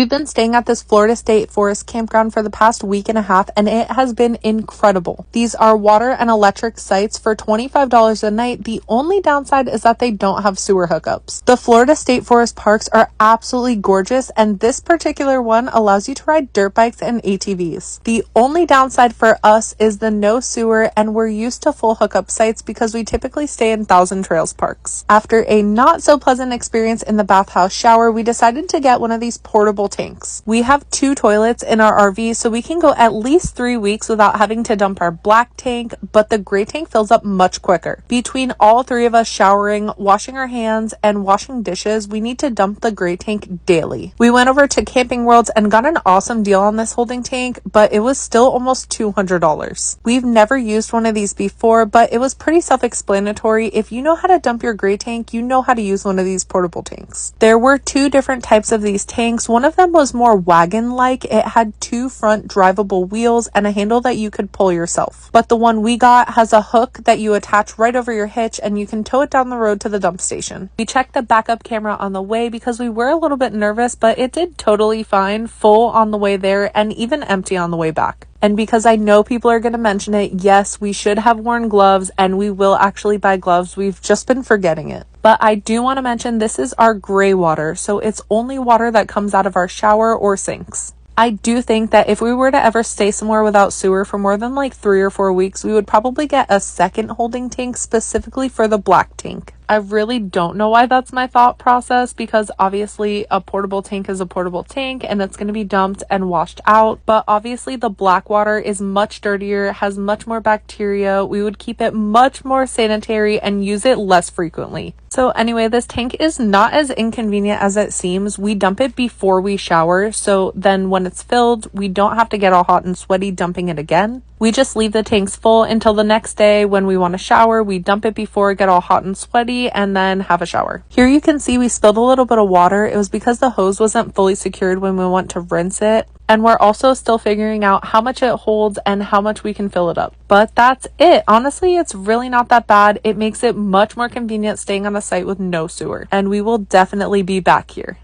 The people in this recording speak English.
We've been staying at this Florida State Forest Campground for the past week and a half, and it has been incredible. These are water and electric sites for $25 a night. The only downside is that they don't have sewer hookups. The Florida State Forest parks are absolutely gorgeous, and this particular one allows you to ride dirt bikes and ATVs. The only downside for us is the no sewer, and we're used to full hookup sites because we typically stay in Thousand Trails parks. After a not so pleasant experience in the bathhouse shower, we decided to get one of these portable tanks. We have 2 toilets in our RV, so we can go at least 3 weeks without having to dump our black tank, but the gray tank fills up much quicker. Between all 3 of us showering, washing our hands, and washing dishes, we need to dump the gray tank daily. We went over to Camping Worlds and got an awesome deal on this holding tank, but it was still almost $200. We've never used one of these before, but it was pretty self-explanatory. If you know how to dump your gray tank, you know how to use one of these portable tanks. There were 2 different types of these tanks. One of them was more wagon-like. It had 2 front drivable wheels and a handle that you could pull yourself. But the one we got has a hook that you attach right over your hitch, and you can tow it down the road to the dump station. We checked the backup camera on the way because we were a little bit nervous, but it did totally fine, full on the way there and even empty on the way back. And because I know people are going to mention it, yes, we should have worn gloves, and we will actually buy gloves. We've just been forgetting it. But I do want to mention this is our gray water, so it's only water that comes out of our shower or sinks. I do think that if we were to ever stay somewhere without sewer for more than like 3 or 4 weeks, we would probably get a second holding tank specifically for the black tank. I really don't know why that's my thought process, because obviously a portable tank is a portable tank and it's going to be dumped and washed out. But obviously the black water is much dirtier, has much more bacteria. We would keep it much more sanitary and use it less frequently. So anyway, this tank is not as inconvenient as it seems. We dump it before we shower, so then when it's filled, we don't have to get all hot and sweaty dumping it again. We just leave the tanks full until the next day when we want to shower. We dump it before it get all hot and sweaty and then have a shower. Here you can see we spilled a little bit of water. It was because the hose wasn't fully secured when we went to rinse it. And we're also still figuring out how much it holds and how much we can fill it up. But that's it. Honestly, it's really not that bad. It makes it much more convenient staying on a site with no sewer. And we will definitely be back here.